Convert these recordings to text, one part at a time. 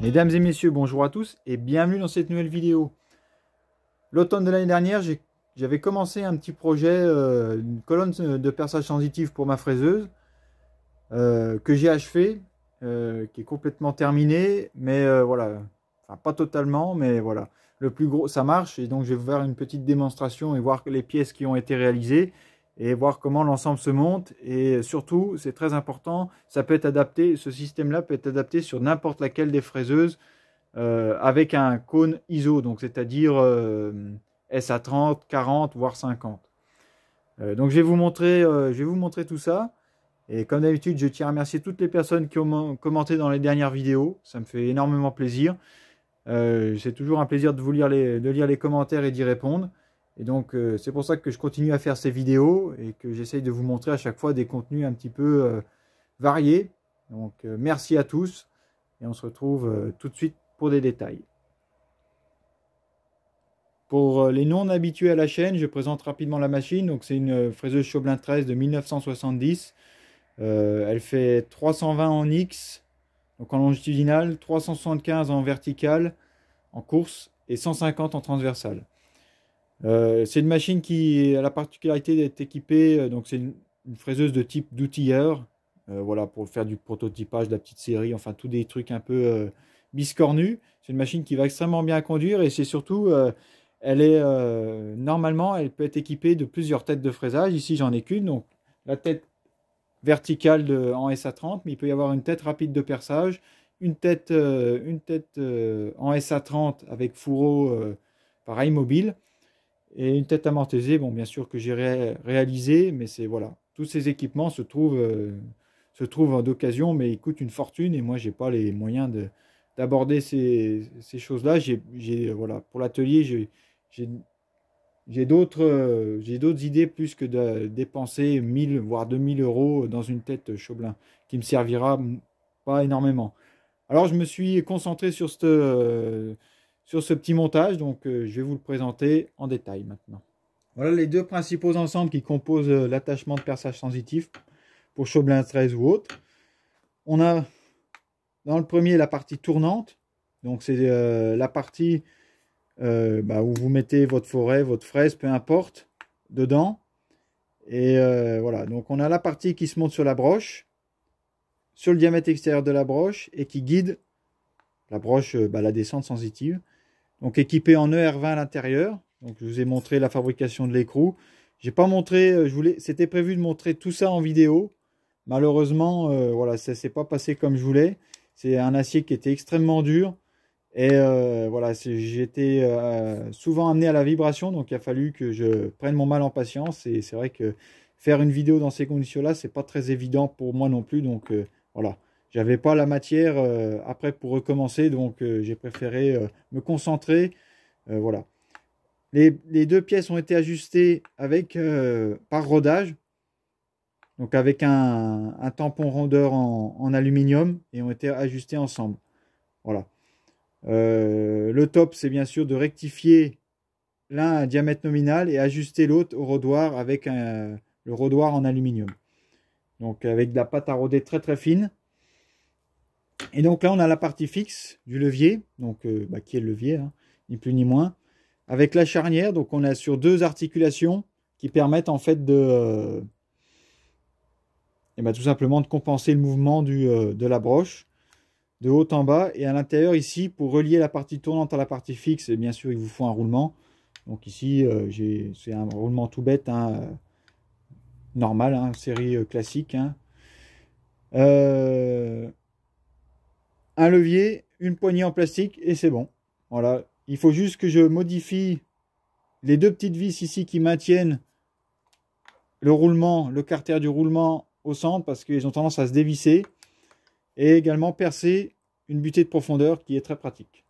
Mesdames et messieurs, bonjour à tous et bienvenue dans cette nouvelle vidéo. L'automne de l'année dernière, j'avais commencé un petit projet, une colonne de perçage sensitif pour ma fraiseuse, que j'ai achevé, qui est complètement terminé, mais voilà, enfin pas totalement, mais voilà. Le plus gros, ça marche et donc je vais vous faire une petite démonstration et voir les pièces qui ont été réalisées et voir comment l'ensemble se monte. Et surtout, c'est très important, ça peut être adapté, ce système-là peut être adapté sur n'importe laquelle des fraiseuses avec un cône ISO, donc c'est-à-dire SA30, 40, voire 50. Donc je vais vous montrer tout ça. Et comme d'habitude, je tiens à remercier toutes les personnes qui ont commenté dans les dernières vidéos. Ça me fait énormément plaisir. C'est toujours un plaisir de lire les commentaires et d'y répondre. Et donc c'est pour ça que je continue à faire ces vidéos et que j'essaye de vous montrer à chaque fois des contenus un petit peu variés. Donc merci à tous et on se retrouve tout de suite pour des détails. Pour les non habitués à la chaîne, je présente rapidement la machine. Donc c'est une fraiseuse Chaublin 13 de 1970. Elle fait 320 en X, donc en longitudinal, 375 en vertical, en course, et 150 en transversal. C'est une machine qui a la particularité d'être équipée, donc c'est une fraiseuse de type d'outilleur, voilà, pour faire du prototypage de la petite série, enfin tous des trucs un peu biscornus. C'est une machine qui va extrêmement bien conduire et c'est surtout, normalement, elle peut être équipée de plusieurs têtes de fraisage. Ici, j'en ai qu'une, donc la tête verticale en SA30, mais il peut y avoir une tête rapide de perçage, une tête en SA30 avec fourreau, pareil, mobile, et une tête amortisée, bon, bien sûr que j'ai réalisé, mais c'est voilà, tous ces équipements se trouvent d'occasion, mais ils coûtent une fortune, et moi, j'ai pas les moyens d'aborder ces choses-là. Voilà, pour l'atelier, j'ai d'autres idées plus que de dépenser 1000 voire 2000 euros dans une tête Chaublin qui me servira pas énormément. Alors je me suis concentré sur ce petit montage, donc je vais vous le présenter en détail maintenant. Voilà les deux principaux ensembles qui composent l'attachement de perçage sensitif pour Chaublin 13 ou autre. On a dans le premier la partie tournante, donc c'est la partie où vous mettez votre forêt, votre fraise, peu importe, dedans. Et voilà, donc on a la partie qui se monte sur la broche, sur le diamètre extérieur de la broche, et qui guide la broche, la descente sensitive. Donc équipée en ER20 à l'intérieur. Donc je vous ai montré la fabrication de l'écrou. J'ai pas montré, c'était prévu de montrer tout ça en vidéo. Malheureusement, voilà, ça s'est pas passé comme je voulais. C'est un acier qui était extrêmement dur. Et voilà, j'ai été souvent amené à la vibration, donc il a fallu que je prenne mon mal en patience. Et c'est vrai que faire une vidéo dans ces conditions-là, c'est pas très évident pour moi non plus. Donc voilà, j'avais pas la matière après pour recommencer, donc j'ai préféré me concentrer. Voilà, les deux pièces ont été ajustées avec par rodage, donc avec un tampon rondeur en aluminium, et ont été ajustées ensemble. Voilà. Le top, c'est bien sûr de rectifier l'un à diamètre nominal et ajuster l'autre au rodoir avec le rodoir en aluminium. Donc avec de la pâte à roder très très fine. Et donc là, on a la partie fixe du levier, donc qui est le levier, hein, ni plus ni moins, avec la charnière. Donc on a sur deux articulations qui permettent en fait de tout simplement de compenser le mouvement de la broche de haut en bas. Et à l'intérieur ici, pour relier la partie tournante à la partie fixe, et bien sûr il vous faut un roulement. Donc ici c'est un roulement tout bête, hein, normal, hein, série classique, hein. Un levier, une poignée en plastique et c'est bon. Voilà, il faut juste que je modifie les deux petites vis ici qui maintiennent le roulement, le carter du roulement au centre, parce qu'ils ont tendance à se dévisser. Et également percer une butée de profondeur qui est très pratique.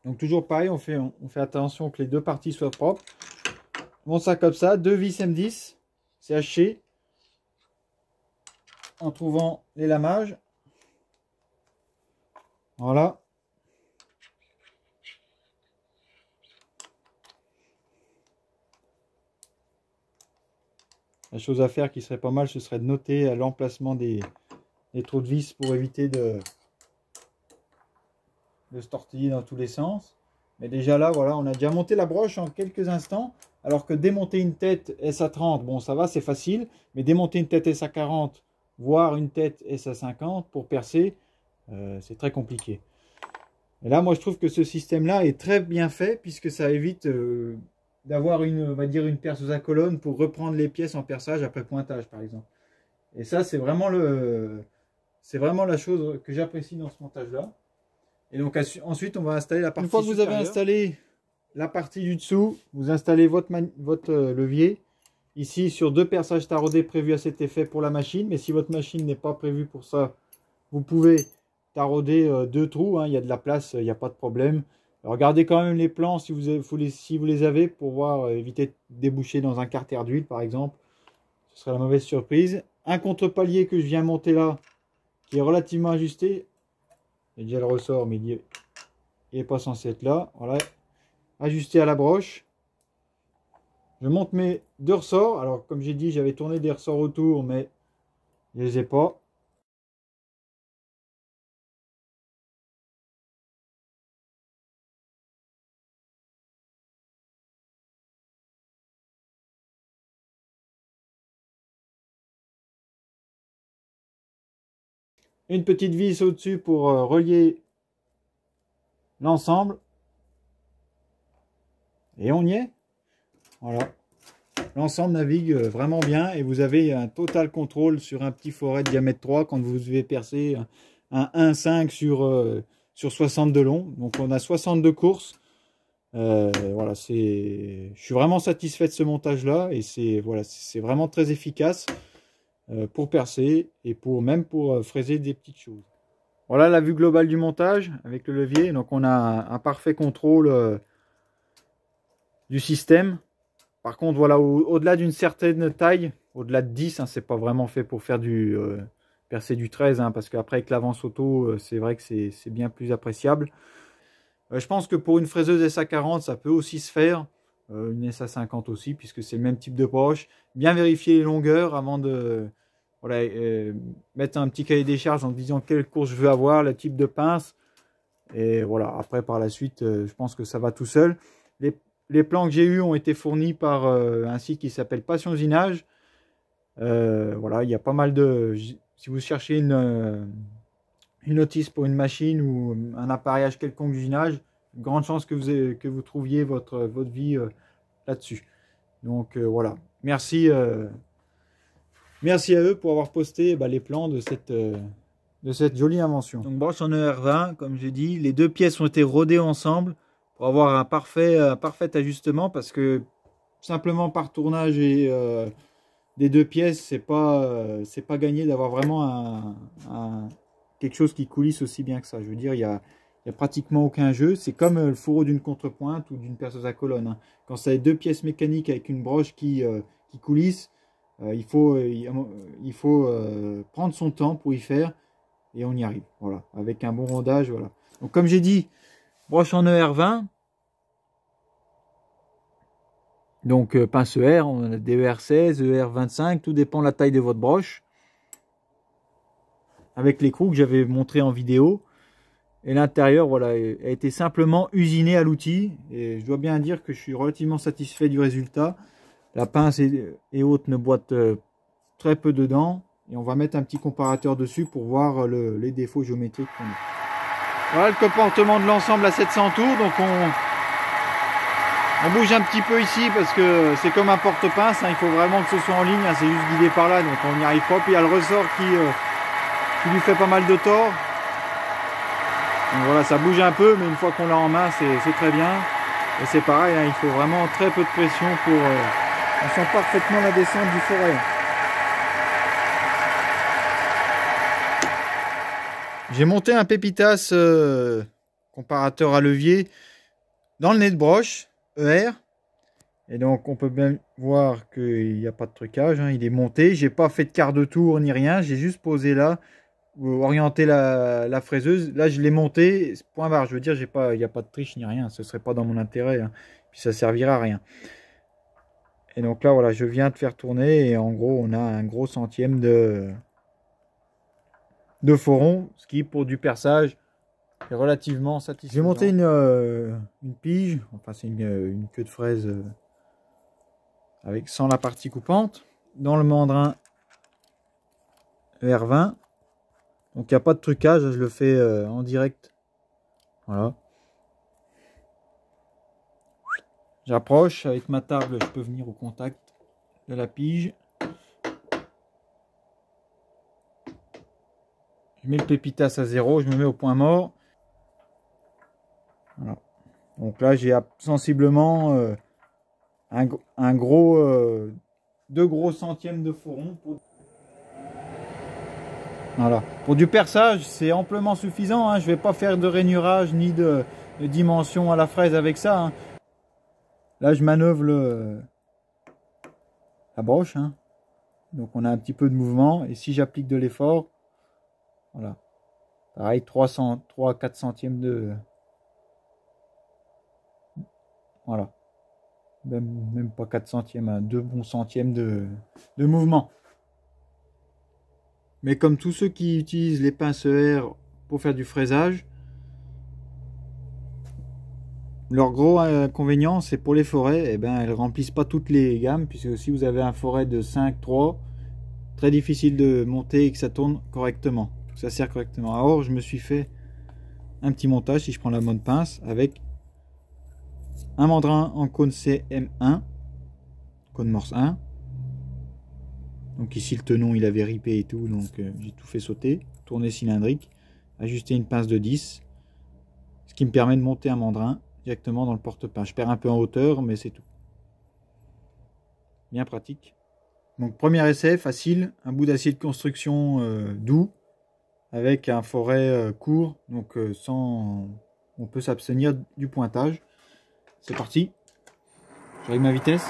Donc toujours pareil, on fait attention que les deux parties soient propres. On monte ça comme ça, deux vis M10 CHC en trouvant les lamages. Voilà. La chose à faire qui serait pas mal, ce serait de noter l'emplacement des trous de vis pour éviter de de se tortiller dans tous les sens. Mais déjà là, voilà, on a déjà monté la broche en quelques instants. Alors que démonter une tête SA30, bon ça va, c'est facile. Mais démonter une tête SA40, voire une tête SA50 pour percer, c'est très compliqué. Et là, moi je trouve que ce système-là est très bien fait puisque ça évite d'avoir on va dire une perceuse à colonne pour reprendre les pièces en perçage après pointage par exemple. Et ça, c'est vraiment la chose que j'apprécie dans ce montage-là. Et donc ensuite, on va installer la partie supérieure. Une fois que vous avez installé la partie du dessous, vous installez votre levier. Ici, sur 2 perçages taraudés prévus à cet effet pour la machine. Mais si votre machine n'est pas prévue pour ça, vous pouvez tarauder 2 trous. Hein, il y a de la place, il n'y a pas de problème. Regardez quand même les plans si vous les avez pour voir, éviter de déboucher dans un carter d'huile par exemple. Ce serait la mauvaise surprise. Un contre-palier que je viens monter là, qui est relativement ajusté. J'ai déjà le ressort, mais il n'est pas censé être là. Voilà, ajusté à la broche. Je monte mes 2 ressorts. Alors, comme j'ai dit, j'avais tourné des ressorts autour, mais je ne les ai pas. Une petite vis au-dessus pour relier l'ensemble. Et on y est. Voilà. L'ensemble navigue vraiment bien et vous avez un total contrôle sur un petit foret de diamètre 3 quand vous devez percer un 1,5 sur 60 de long. Donc on a 62 courses. Voilà, je suis vraiment satisfait de ce montage là et c'est vraiment très efficace pour percer et même pour fraiser des petites choses. Voilà la vue globale du montage avec le levier. Donc on a un parfait contrôle du système. Par contre, voilà, au-delà d'une certaine taille, au-delà de 10, hein, c'est pas vraiment fait pour faire percer du 13, hein, parce qu'après avec l'avance auto, c'est vrai que c'est bien plus appréciable. Je pense que pour une fraiseuse SA40, ça peut aussi se faire, une SA50 aussi, puisque c'est le même type de broche. Bien vérifier les longueurs avant de mettre un petit cahier des charges en disant quelle course je veux avoir, le type de pince. Et voilà, après par la suite, je pense que ça va tout seul. Les plans que j'ai eus ont été fournis par un site qui s'appelle Passionzinage. Voilà, il y a pas mal de... Si vous cherchez une notice pour une machine ou un appareillage quelconque d'usinage, grande chance que vous trouviez votre vie là-dessus. Donc voilà, merci à eux pour avoir posté les plans de cette jolie invention. Donc broche en ER20, comme j'ai dit, les 2 pièces ont été rodées ensemble pour avoir un parfait ajustement, parce que simplement par tournage des 2 pièces, c'est pas gagné d'avoir vraiment quelque chose qui coulisse aussi bien que ça. Je veux dire, il y a pratiquement aucun jeu. C'est comme le fourreau d'une contrepointe ou d'une perceuse à colonne, hein. Quand ça a 2 pièces mécaniques avec une broche qui coulisse, il faut prendre son temps pour y faire et on y arrive. Voilà, avec un bon rodage. Voilà. Donc comme j'ai dit, broche en ER20. Donc pince ER, on a des ER16, ER25, tout dépend de la taille de votre broche. Avec l'écrou que j'avais montré en vidéo. Et l'intérieur, voilà, a été simplement usiné à l'outil. Et je dois bien dire que je suis relativement satisfait du résultat. La pince et autres ne boitent très peu dedans. Et on va mettre un petit comparateur dessus pour voir les défauts géométriques qu'on a. Voilà le comportement de l'ensemble à 700 tours. Donc on bouge un petit peu ici parce que c'est comme un porte-pince, hein, il faut vraiment que ce soit en ligne, hein, c'est juste guidé par là, donc on n'y arrive pas. Puis il y a le ressort qui lui fait pas mal de tort. Donc voilà, ça bouge un peu, mais une fois qu'on l'a en main, c'est très bien. Et c'est pareil, hein, il faut vraiment très peu de pression pour... on sent parfaitement la descente du forêt. J'ai monté un Pépitas comparateur à levier dans le nez de broche ER. Et donc on peut bien voir qu'il n'y a pas de trucage, hein, il est monté. J'ai pas fait de quart de tour ni rien, j'ai juste posé là, orienté la fraiseuse. Là je l'ai monté, point barre. Je veux dire, il n'y a pas de triche ni rien, ce serait pas dans mon intérêt, hein. Puis ça servira à rien. Et donc là voilà, je viens de faire tourner et en gros on a un gros centième de foron, ce qui pour du perçage est relativement satisfaisant. J'ai monté une pige, enfin c'est une queue de fraise sans la partie coupante, dans le mandrin R20. Donc il n'y a pas de trucage, je le fais en direct. Voilà. J'approche avec ma table, je peux venir au contact de la pige. Je mets le pépitas à 0, je me mets au point mort. Voilà. Donc là j'ai sensiblement un gros 2 gros centièmes de fourron. Voilà. Pour du perçage, c'est amplement suffisant. Hein. Je ne vais pas faire de rainurage ni de dimension à la fraise avec ça. Hein. Là, je manœuvre la broche. Hein. Donc, on a un petit peu de mouvement. Et si j'applique de l'effort, voilà. Pareil, 3-4 centièmes de... Voilà. Même pas 4 centièmes, hein, 2 bons centièmes de mouvement. Mais comme tous ceux qui utilisent les pinces R pour faire du fraisage, leur gros inconvénient, c'est pour les forêts, eh ben, elles ne remplissent pas toutes les gammes, puisque si vous avez un forêt de 5-3, très difficile de monter et que ça tourne correctement, que ça serre correctement. Alors, je me suis fait un petit montage, si je prends la bonne pince, avec un mandrin en cône CM1, cône morse 1. Donc ici, le tenon, il avait ripé et tout, donc j'ai tout fait sauter, tourner cylindrique, ajuster une pince de 10, ce qui me permet de monter un mandrin directement dans le porte-pince. Je perds un peu en hauteur, mais c'est tout. Bien pratique. Donc premier essai, facile, un bout d'acier de construction doux, avec un forêt court, donc on peut s'abstenir du pointage. C'est parti, je règle ma vitesse.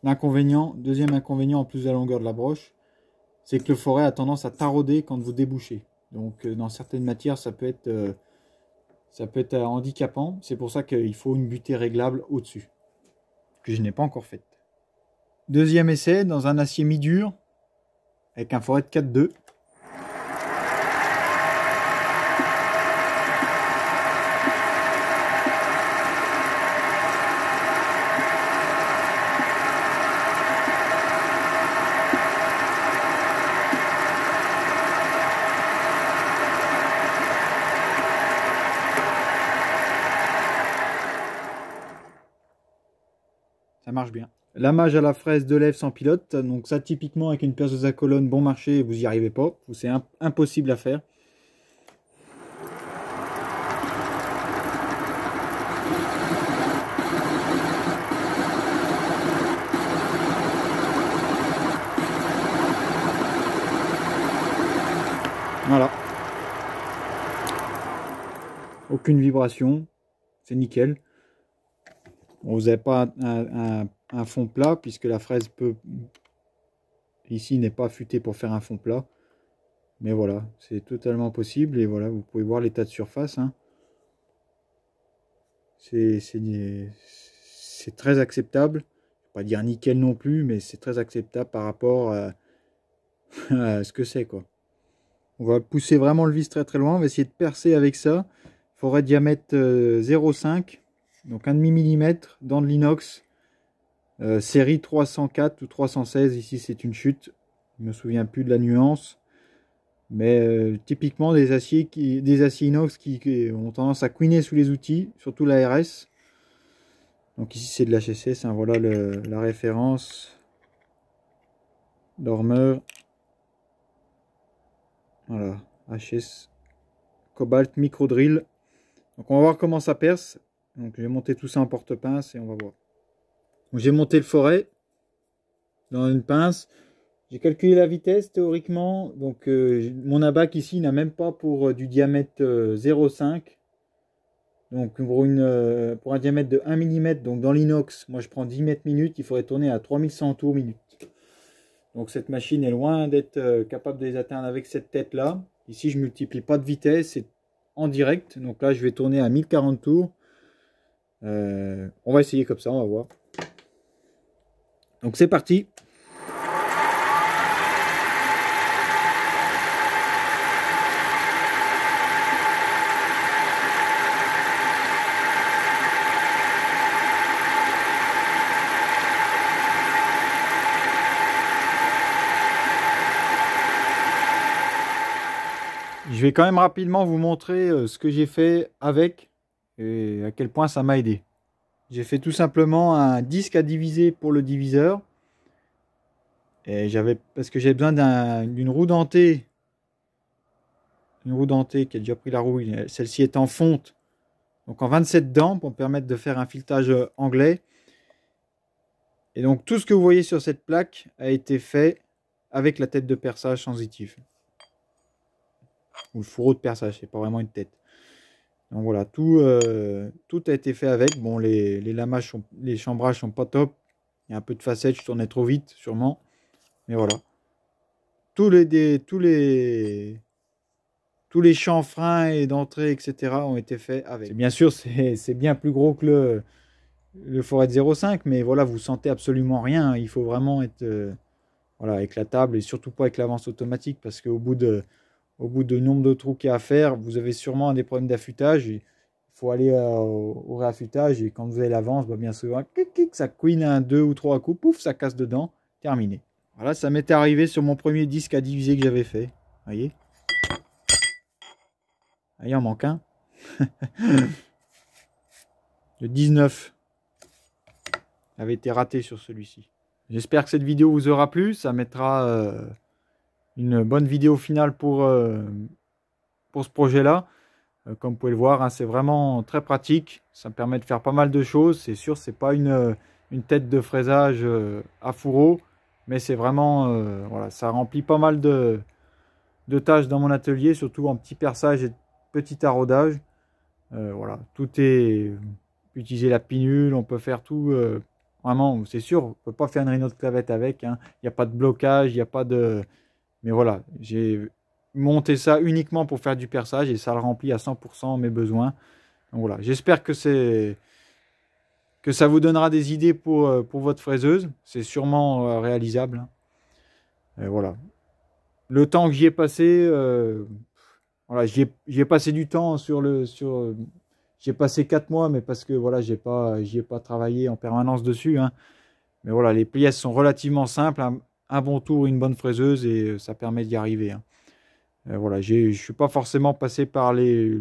L'inconvénient, deuxième inconvénient en plus de la longueur de la broche, c'est que le forêt a tendance à tarauder quand vous débouchez. Donc dans certaines matières, ça peut être handicapant. C'est pour ça qu'il faut une butée réglable au-dessus, que je n'ai pas encore faite. Deuxième essai, dans un acier mi-dur, avec un forêt de 4-2. Ça marche bien. Lamage à la fraise de lèvres sans pilote. Donc ça, typiquement, avec une perceuse à colonne bon marché, vous n'y arrivez pas. C'est impossible à faire. Voilà. Aucune vibration. C'est nickel. Bon, vous n'avez pas un fond plat, puisque la fraise ici n'est pas affûtée pour faire un fond plat. Mais voilà, c'est totalement possible. Et voilà, vous pouvez voir l'état de surface. Hein. C'est très acceptable. Je ne vais pas dire nickel non plus, mais c'est très acceptable par rapport à ce que c'est, quoi. On va pousser vraiment le vis très très loin. On va essayer de percer avec ça. Forêt diamètre 0,5. Donc 1,5 mm dans de l'inox. Série 304 ou 316. Ici c'est une chute. Je ne me souviens plus de la nuance. Mais typiquement des aciers inox qui ont tendance à couiner sous les outils. Surtout la RS. Donc ici c'est de l'HSS. Hein, voilà la référence. Dormeur. Voilà. HS Cobalt Micro Drill. Donc on va voir comment ça perce. Donc je vais monter tout ça en porte-pince et on va voir. J'ai monté le forêt dans une pince. J'ai calculé la vitesse théoriquement. Donc mon abac ici n'a même pas pour du diamètre 0,5. Donc pour un diamètre de 1 mm, donc dans l'inox, moi je prends 10 mètres minutes, il faudrait tourner à 3100 tours minute. Donc cette machine est loin d'être capable de les atteindre avec cette tête là. Ici, je multiplie pas de vitesse, c'est en direct. Donc là, je vais tourner à 1040 tours. On va essayer comme ça, on va voir. Donc c'est parti. Je vais quand même rapidement vous montrer ce que j'ai fait avec et à quel point ça m'a aidé. J'ai fait tout simplement un disque à diviser pour le diviseur. Et parce que j'ai besoin d'une roue dentée. Une roue dentée qui a déjà pris la rouille. Celle-ci est en fonte. Donc en 27 dents pour me permettre de faire un filetage anglais. Et donc tout ce que vous voyez sur cette plaque a été fait avec la tête de perçage sensitive. Ou le fourreau de perçage, c'est pas vraiment une tête. Donc voilà, tout a été fait avec. Bon, les lamages, les chambrages sont pas top. Il y a un peu de facette, je tournais trop vite sûrement. Mais voilà. Tous les chanfreins et d'entrée, etc. ont été faits avec. Bien sûr, c'est bien plus gros que le Forette 05, mais voilà, vous sentez absolument rien. Il faut vraiment être voilà, avec la table et surtout pas avec l'avance automatique parce qu'au bout de nombre de trous qu'il y a à faire, vous avez sûrement des problèmes d'affûtage. Il faut aller au réaffûtage et quand vous avez l'avance, bien souvent, ça couine un 2 ou 3 coups, pouf, ça casse dedans, terminé. Voilà, ça m'était arrivé sur mon premier disque à diviser que j'avais fait. Voyez, il en manque un. Le 19 avait été raté sur celui-ci. J'espère que cette vidéo vous aura plu. Ça mettra une bonne vidéo finale pour ce projet-là. Comme vous pouvez le voir, hein, c'est vraiment très pratique. Ça me permet de faire pas mal de choses. C'est sûr, c'est pas une tête de fraisage à fourreau, mais c'est vraiment, voilà, ça remplit pas mal de tâches dans mon atelier, surtout en petit perçage et petit araudage. Voilà, tout est... utiliser la pinule, on peut faire tout. Vraiment, c'est sûr, on peut pas faire une réunion de clavette avec. Il n'y a pas de blocage, il n'y a pas de... Mais voilà, j'ai monté ça uniquement pour faire du perçage et ça le remplit à 100% mes besoins. Donc voilà, j'espère que ça vous donnera des idées pour votre fraiseuse. C'est sûrement réalisable. Voilà. Le temps que j'y ai passé, voilà, j'y ai passé du temps j'ai passé 4 mois, mais parce que voilà, j'y ai pas travaillé en permanence dessus. Hein. Mais voilà, les pièces sont relativement simples. Un bon tour, une bonne fraiseuse et ça permet d'y arriver. Hein. Voilà, je suis pas forcément passé par les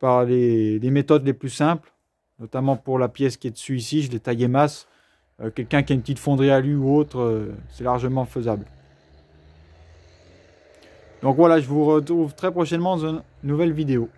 méthodes les plus simples, notamment pour la pièce qui est dessus ici, je l'ai taillée masse. Quelqu'un qui a une petite fonderie à lui ou autre, c'est largement faisable. Donc voilà, je vous retrouve très prochainement dans une nouvelle vidéo.